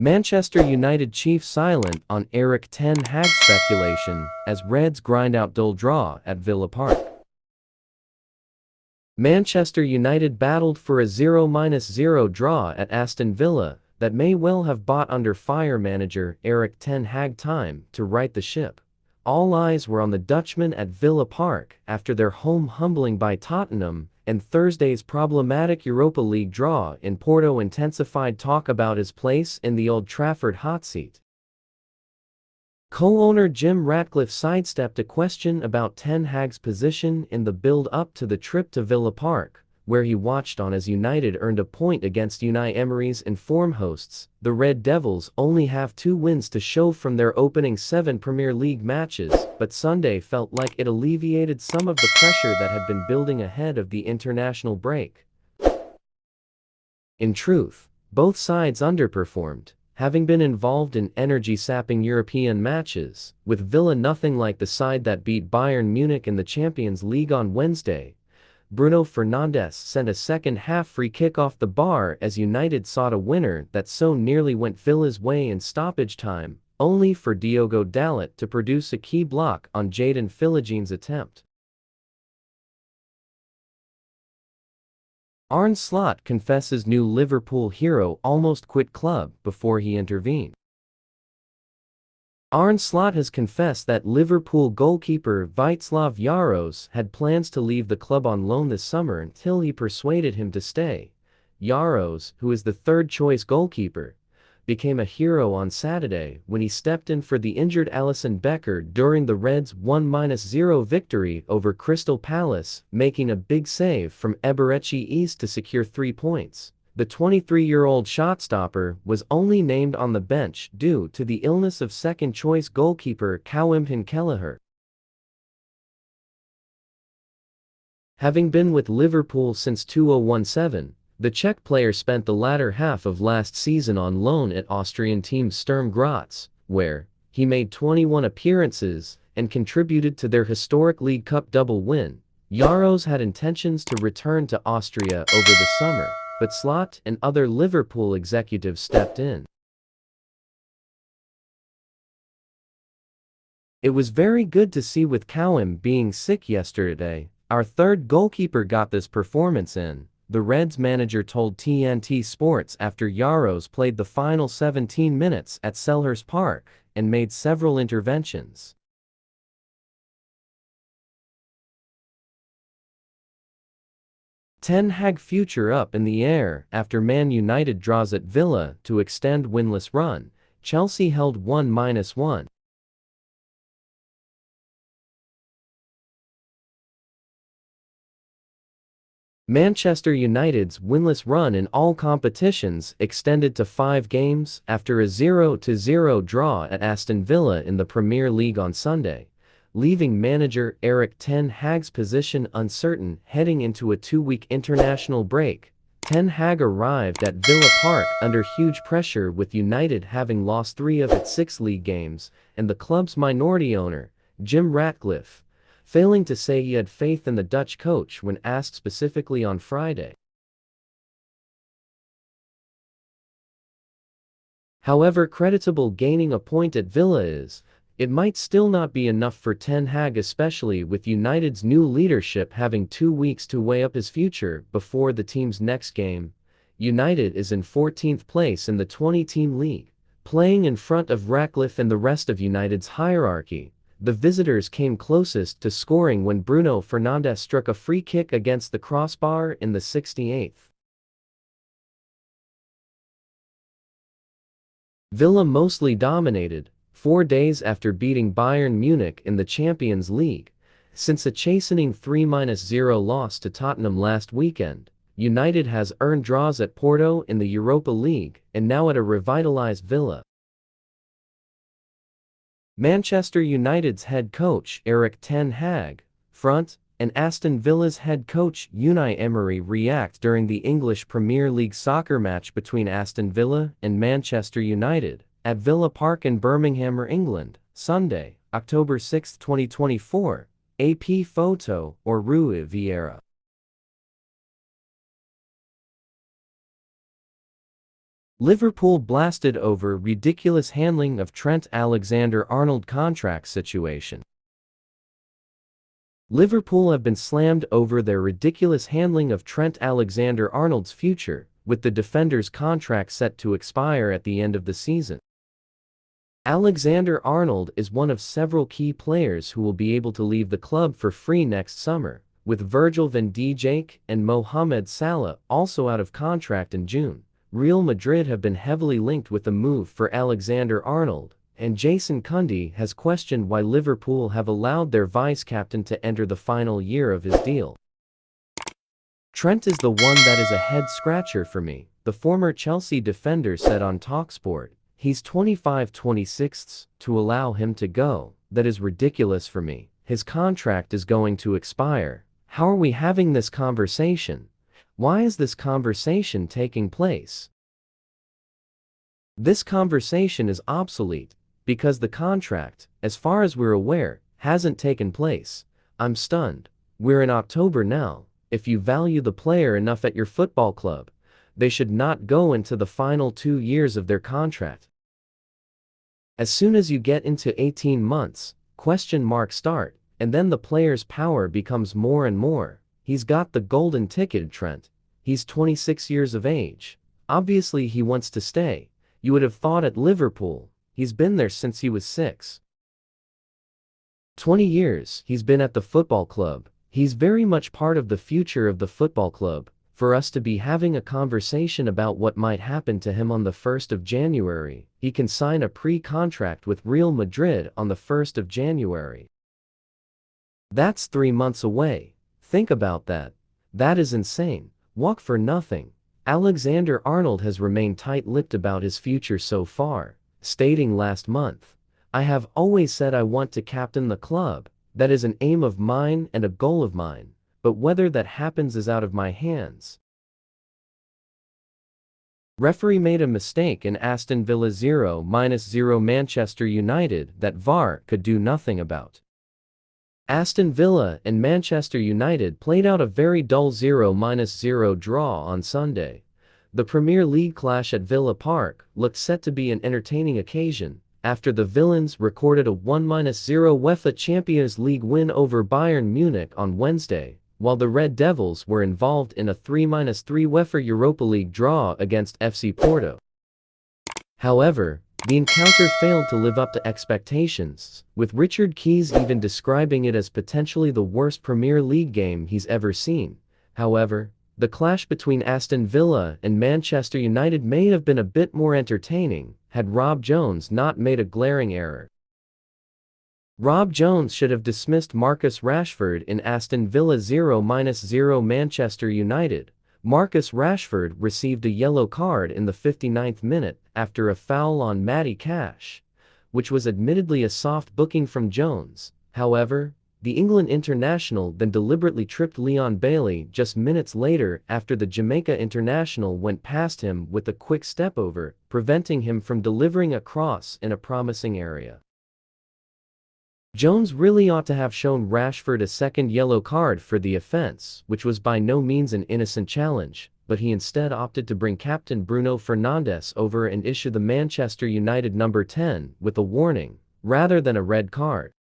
Manchester United chief silent on Erik ten Hag speculation as Reds grind out dull draw at Villa Park. Manchester United battled for a 0-0 draw at Aston Villa that may well have bought under fire manager Erik ten Hag time to right the ship. All eyes were on the Dutchman at Villa Park after their home humbling by Tottenham, and Thursday's problematic Europa League draw in Porto intensified talk about his place in the Old Trafford hot seat. Co-owner Jim Ratcliffe sidestepped a question about Ten Hag's position in the build-up to the trip to Villa Park, where he watched on as United earned a point against Unai Emery's informed hosts. The Red Devils only have 2 wins to show from their opening 7 Premier League matches, but Sunday felt like it alleviated some of the pressure that had been building ahead of the international break. In truth, both sides underperformed, having been involved in energy-sapping European matches, with Villa nothing like the side that beat Bayern Munich in the Champions League on Wednesday. Bruno Fernandes sent a second-half free kick off the bar as United sought a winner that so nearly went Villa's way in stoppage time, only for Diogo Dalot to produce a key block on Jadon Philogéne's attempt. Arne Slot confesses new Liverpool hero almost quit club before he intervened. Arne Slot has confessed that Liverpool goalkeeper Václav Jaros had plans to leave the club on loan this summer until he persuaded him to stay. Jaros, who is the third-choice goalkeeper, became a hero on Saturday when he stepped in for the injured Alisson Becker during the Reds' 1-0 victory over Crystal Palace, making a big save from Eberechi East to secure 3 points. The 23-year-old shotstopper was only named on the bench due to the illness of second-choice goalkeeper Kawimhin Kelleher. Having been with Liverpool since 2017, the Czech player spent the latter half of last season on loan at Austrian team Sturm Graz, where he made 21 appearances and contributed to their historic League Cup double win. Jaros had intentions to return to Austria over the summer, but Slot and other Liverpool executives stepped in. It was very good to see with Kawim being sick yesterday. Our third goalkeeper got this performance in, the Reds manager told TNT Sports after Jaros played the final 17 minutes at Selhurst Park and made several interventions. Ten Hag future up in the air after Man United draws at Villa to extend winless run. Chelsea held 1-1. Manchester United's winless run in all competitions extended to 5 games after a 0-0 draw at Aston Villa in the Premier League on Sunday, leaving manager Erik ten Hag's position uncertain heading into a 2-week international break. Ten Hag arrived at Villa Park under huge pressure, with United having lost 3 of its 6 league games, and the club's minority owner, Jim Ratcliffe, failing to say he had faith in the Dutch coach when asked specifically on Friday. However creditable gaining a point at Villa is, it might still not be enough for Ten Hag, especially with United's new leadership having 2 weeks to weigh up his future before the team's next game. United is in 14th place in the 20-team league, playing in front of Ratcliffe and the rest of United's hierarchy. The visitors came closest to scoring when Bruno Fernandes struck a free kick against the crossbar in the 68th. Villa mostly dominated, 4 days after beating Bayern Munich in the Champions League. Since a chastening 3-0 loss to Tottenham last weekend, United has earned draws at Porto in the Europa League and now at a revitalized Villa. Manchester United's head coach Erik ten Hag, front, and Aston Villa's head coach Unai Emery react during the English Premier League soccer match between Aston Villa and Manchester United at Villa Park in Birmingham, England, Sunday, October 6, 2024, AP Photo or Rui Vieira. Liverpool blasted over ridiculous handling of Trent Alexander-Arnold contract situation. Liverpool have been slammed over their ridiculous handling of Trent Alexander-Arnold's future, with the defender's contract set to expire at the end of the season. Alexander-Arnold is one of several key players who will be able to leave the club for free next summer, with Virgil van Dijk and Mohamed Salah also out of contract in June. Real Madrid have been heavily linked with the move for Alexander-Arnold, and Jason Cundy has questioned why Liverpool have allowed their vice-captain to enter the final year of his deal. "Trent is the one that is a head-scratcher for me," the former Chelsea defender said on talkSPORT. "He's 25-26, to allow him to go, that is ridiculous for me. His contract is going to expire. How are we having this conversation? Why is this conversation taking place? This conversation is obsolete, because the contract, as far as we're aware, hasn't taken place. I'm stunned. We're in October now. If you value the player enough at your football club, they should not go into the final 2 years of their contract. As soon as you get into 18 months, start, and then the player's power becomes more and more. He's got the golden ticket, Trent. He's 26 years of age. Obviously he wants to stay. You would have thought at Liverpool. He's been there since he was 6. 20 years he's been at the football club. He's very much part of the future of the football club. For us to be having a conversation about what might happen to him on the 1st of January, he can sign a pre-contract with Real Madrid on the 1st of January. That's 3 months away. Think about that. That is insane. Walk for nothing. Alexander-Arnold has remained tight-lipped about his future so far, stating last month, "I have always said I want to captain the club. That is an aim of mine and a goal of mine, but whether that happens is out of my hands." Referee made a mistake in Aston Villa 0-0 Manchester United that VAR could do nothing about. Aston Villa and Manchester United played out a very dull 0-0 draw on Sunday. The Premier League clash at Villa Park looked set to be an entertaining occasion, after the Villains recorded a 1-0 UEFA Champions League win over Bayern Munich on Wednesday, while the Red Devils were involved in a 3-3 UEFA Europa League draw against FC Porto. However, the encounter failed to live up to expectations, with Richard Keys even describing it as potentially the worst Premier League game he's ever seen. However, the clash between Aston Villa and Manchester United may have been a bit more entertaining, had Rob Jones not made a glaring error. Rob Jones should have dismissed Marcus Rashford in Aston Villa 0-0 Manchester United. Marcus Rashford received a yellow card in the 59th minute after a foul on Matty Cash, which was admittedly a soft booking from Jones. However, the England international then deliberately tripped Leon Bailey just minutes later after the Jamaica international went past him with a quick step over, preventing him from delivering a cross in a promising area. Jones really ought to have shown Rashford a second yellow card for the offense, which was by no means an innocent challenge, but he instead opted to bring captain Bruno Fernandes over and issue the Manchester United number 10 with a warning, rather than a red card.